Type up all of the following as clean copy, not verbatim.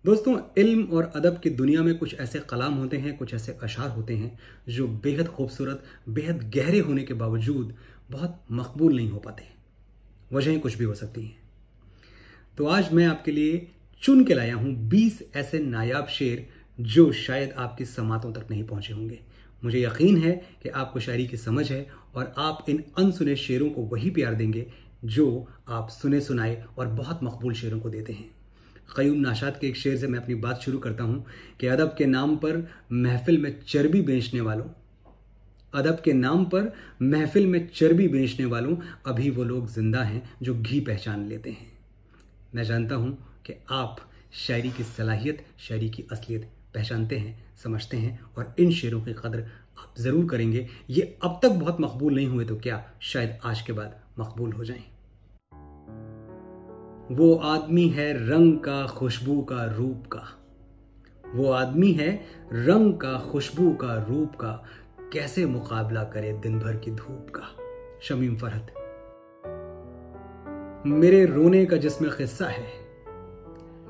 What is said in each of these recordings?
दोस्तों, इल्म और अदब की दुनिया में कुछ ऐसे कलाम होते हैं, कुछ ऐसे अशार होते हैं जो बेहद खूबसूरत, बेहद गहरे होने के बावजूद बहुत मकबूल नहीं हो पाते। वजहें कुछ भी हो सकती हैं। तो आज मैं आपके लिए चुन के लाया हूं 20 ऐसे नायाब शेर जो शायद आपकी समातों तक नहीं पहुंचे होंगे। मुझे यकीन है कि आपको शायरी की समझ है और आप इन अनसुने शेरों को वही प्यार देंगे जो आप सुने सुनाए और बहुत मकबूल शेरों को देते हैं। क़य्यूम नाशाद के एक शेर से मैं अपनी बात शुरू करता हूं कि अदब के नाम पर महफिल में चर्बी बेचने वालों, अदब के नाम पर महफिल में चर्बी बेचने वालों, अभी वो लोग जिंदा हैं जो घी पहचान लेते हैं। मैं जानता हूं कि आप शायरी की सलाहियत, शायरी की असलियत पहचानते हैं, समझते हैं और इन शेरों की कदर आप जरूर करेंगे। ये अब तक बहुत मकबूल नहीं हुए तो क्या शायद आज के बाद मकबूल हो जाएं। वो आदमी है रंग का, खुशबू का, रूप का। वो आदमी है रंग का, खुशबू का, रूप का, कैसे मुकाबला करे दिन भर की धूप का। शमीम फरहत। मेरे रोने का जिसमें किस्सा है,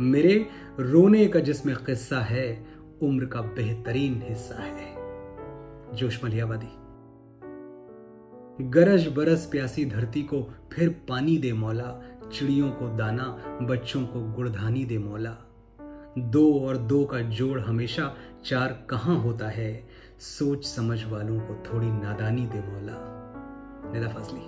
मेरे रोने का जिसमें किस्सा है, उम्र का बेहतरीन हिस्सा है। जोश मलियावादी। गरज बरस प्यासी धरती को फिर पानी दे मौला, चिड़ियों को दाना, बच्चों को गुड़धानी दे मौला। 2 और 2 का जोड़ हमेशा 4 कहां होता है, सोच समझ वालों को थोड़ी नादानी दे मौला। निदा फाजली।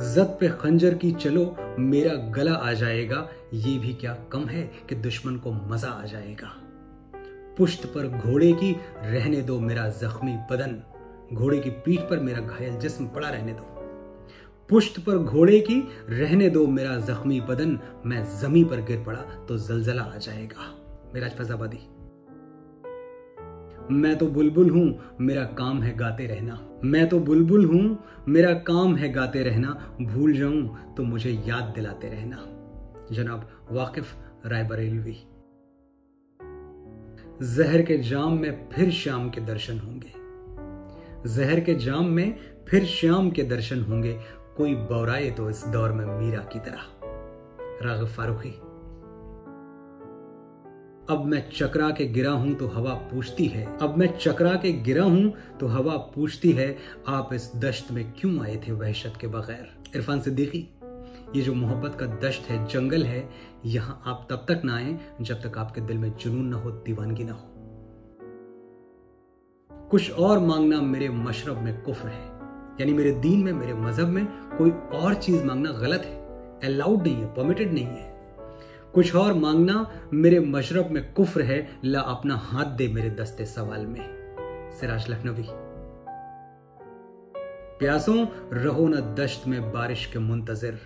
जद पे खंजर की चलो मेरा गला आ जाएगा, ये भी क्या कम है कि दुश्मन को मजा आ जाएगा। पुश्त पर घोड़े की रहने दो मेरा जख्मी बदन, घोड़े की पीठ पर मेरा घायल जिस्म पड़ा रहने दो। पुश्त पर घोड़े की रहने दो मेरा जख्मी बदन, मैं जमी पर गिर पड़ा तो जलजला आ जाएगा। मेराज फैजाबादी। मैं तो बुलबुल हूं, मेरा काम है गाते रहना। मैं तो बुलबुल हूं, मेरा काम है गाते रहना, भूल जाऊं तो मुझे याद दिलाते रहना। जनाब वाकिफ रायबरेलवी। जहर के जाम में फिर शाम के दर्शन होंगे, जहर के जाम में फिर शाम के दर्शन होंगे, कोई बौराए तो इस दौर में मीरा की तरह। राग़िब फारूकी। अब मैं चकरा के गिरा हूं तो हवा पूछती है, अब मैं चकरा के गिरा हूं तो हवा पूछती है, आप इस दश्त में क्यों आए थे वहशत के बगैर। इरफान सिद्दीकी। ये जो मोहब्बत का दश्त है, जंगल है, यहां आप तब तक ना आए जब तक आपके दिल में जुनून ना हो, दीवानगी ना हो। कुछ और मांगना मेरे मशरब में कुफ्र है, यानी मेरे दीन में, मेरे मजहब में कोई और चीज मांगना गलत है, अलाउड नहीं है, परमिटेड नहीं है। कुछ और मांगना मेरे मशरब में कुफ्र है, ला अपना हाथ दे मेरे दस्ते सवाल में। सिराज लखनवी। प्यासों रहो न दश्त में बारिश के मुंतजिर,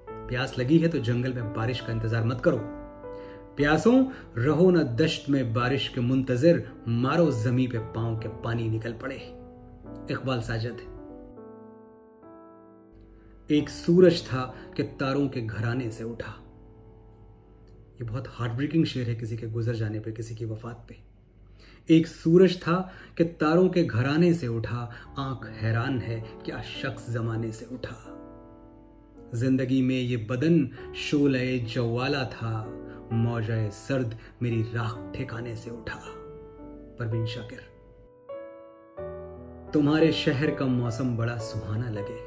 प्यास लगी है तो जंगल में बारिश का इंतजार मत करो। प्यासों रहो न दश्त में बारिश के मुंतजिर, मारो जमी पे पांव के पानी निकल पड़े। इकबाल साजिद। एक सूरज था कि तारों के घराने से उठा। ये बहुत हार्ट ब्रेकिंग शेर है किसी के गुजर जाने पे, किसी की वफात पे। एक सूरज था कि तारों के घराने से उठा, आंख हैरान है क्या शख्स जमाने से उठा। जिंदगी में ये बदन शोले जवाला था, मौजे सर्द मेरी राख ठिकाने से उठा। परवीन शाकिर। तुम्हारे शहर का मौसम बड़ा सुहाना लगे,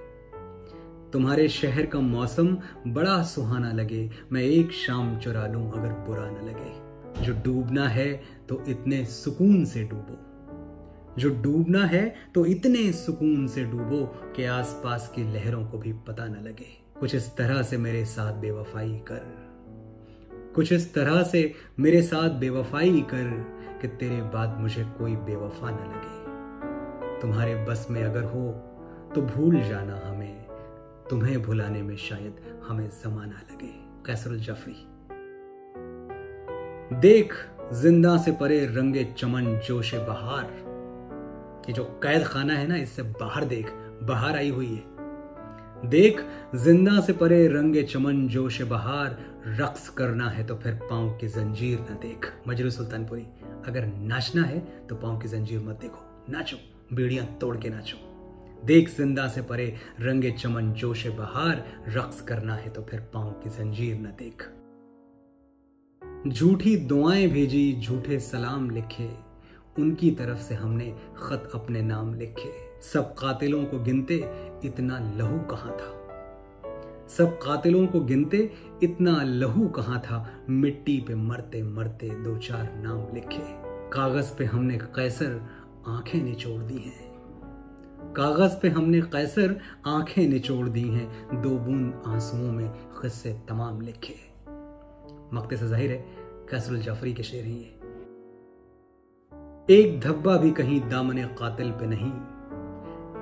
तुम्हारे शहर का मौसम बड़ा सुहाना लगे, मैं एक शाम चुरा लूं अगर बुरा न लगे। जो डूबना है तो इतने सुकून से डूबो, जो डूबना है तो इतने सुकून से डूबो कि आसपास की लहरों को भी पता न लगे। कुछ इस तरह से मेरे साथ बेवफाई कर, कुछ इस तरह से मेरे साथ बेवफाई कर कि तेरे बाद मुझे कोई बेवफा न लगे। तुम्हारे बस में अगर हो तो भूल जाना हमें, तुम्हें भुलाने में शायद हमें जमाना लगे। कैसरुल जाफरी। देख जिंदा से परे रंगे चमन जोशे बहार, ये जो कैद खाना है ना, इससे बाहर देख, बाहर आई हुई है। देख जिंदा से परे रंगे चमन जोश बहार, रक्स करना है तो फिर पांव की जंजीर न देख। मजरू सुल्तानपुरी। अगर नाचना है तो पांव की जंजीर मत देखो, नाचो, बीड़ियां तोड़ के नाचो। देख जिंदा से परे रंगे चमन जोश बहार, रक्स करना है तो फिर पांव की जंजीर न देख। झूठी दुआएं भेजी, झूठे सलाम लिखे, उनकी तरफ से हमने खत अपने नाम लिखे। सब कातिलों को गिनते इतना लहू कहां था, सब कातिलों को गिनते इतना लहू कहां था, मिट्टी पे मरते मरते दो चार नाम लिखे। कागज पे हमने कैसर आंखें निचोड़ दी हैं, कागज पे हमने कैसर आंखें निचोड़ दी हैं, दो बूंद आंसुओं में किस्से तमाम लिखे। मक्ते से जाहिर है कैसरुल जाफरी के शेर हैं ये। एक धब्बा भी कहीं दामने कातिल पे नहीं,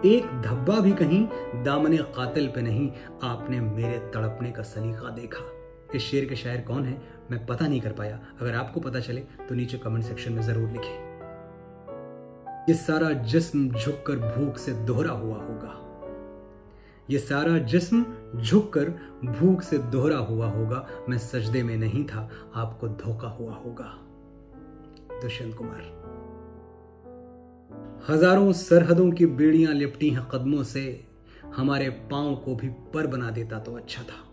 एक धब्बा भी कहीं दामने कातिल पे नहीं, आपने मेरे तड़पने का सलीका देखा। इस शेर के शायर कौन है मैं पता नहीं कर पाया, अगर आपको पता चले तो नीचे कमेंट सेक्शन में जरूर लिखें। ये सारा जिस्म झुककर भूख से दोहरा हुआ होगा, ये सारा जिस्म झुककर भूख से दोहरा हुआ होगा, मैं सजदे में नहीं था आपको धोखा हुआ होगा। दुष्यंत कुमार। हजारों सरहदों की बेड़ियां लिपटी हैं कदमों से, हमारे पांव को भी पर बना देता तो अच्छा था।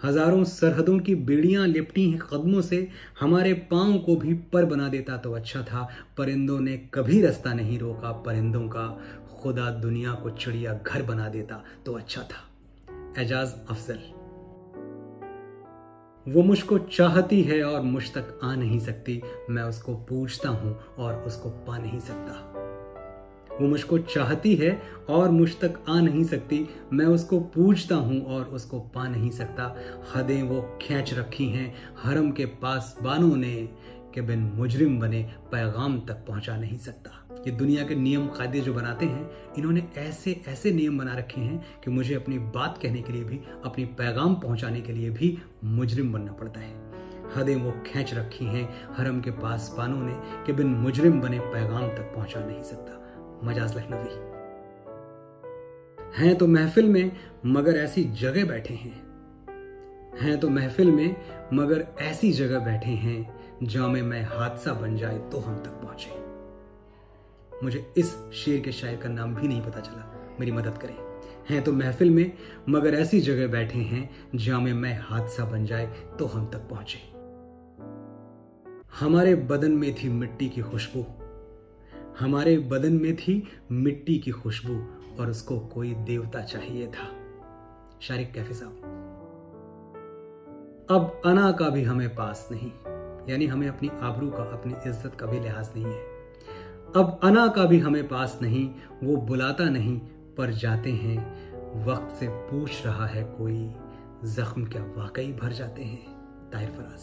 हजारों सरहदों की बेड़ियां लिपटी हैं कदमों से, हमारे पांव को भी पर बना देता तो अच्छा था। परिंदों ने कभी रास्ता नहीं रोका परिंदों का, खुदा दुनिया को चिड़िया घर बना देता तो अच्छा था। एजाज अफजल। वो मुझको चाहती है और मुझ तक आ नहीं सकती, मैं उसको पूछता हूं और उसको पा नहीं सकता। वो मुझको चाहती है और मुझ तक आ नहीं सकती, मैं उसको पूछता हूं और उसको पा नहीं सकता। हदें वो खींच रखी हैं हरम के पास बानों ने, कि बिन मुजरिम बने पैगाम तक पहुंचा नहीं सकता। ये दुनिया के नियम कायदे जो बनाते हैं, इन्होंने ऐसे ऐसे नियम बना रखे हैं कि मुझे अपनी बात कहने के लिए भी, अपनी पैगाम पहुंचाने के लिए भी मुजरिम बनना पड़ता है। हदें वो खींच रखी हैं हरम के पास बानों ने, कि बिन मुजरिम बने पैगाम तक पहुंचा नहीं सकता। मजाज लखनवी। हैं तो महफिल में मगर ऐसी जगह बैठे हैं, हैं तो महफिल में मगर ऐसी जगह बैठे हैं, जामे में हादसा बन जाए तो हम तक पहुंचे। मुझे इस शेर के शायर का नाम भी नहीं पता चला, मेरी मदद करें। हैं तो महफिल में मगर ऐसी जगह बैठे हैं, जामे में हादसा बन जाए तो हम तक पहुंचे। हमारे बदन में थी मिट्टी की खुशबू, हमारे बदन में थी मिट्टी की खुशबू, और उसको कोई देवता चाहिए था। शारिक कैफी साहब। अब अना का भी हमें पास नहीं, यानी हमें अपनी आबरू का, अपनी इज्जत का भी लिहाज नहीं है। अब अना का भी हमें पास नहीं, वो बुलाता नहीं पर जाते हैं, वक्त से पूछ रहा है कोई, जख्म क्या वाकई भर जाते हैं। ताहिर फराज।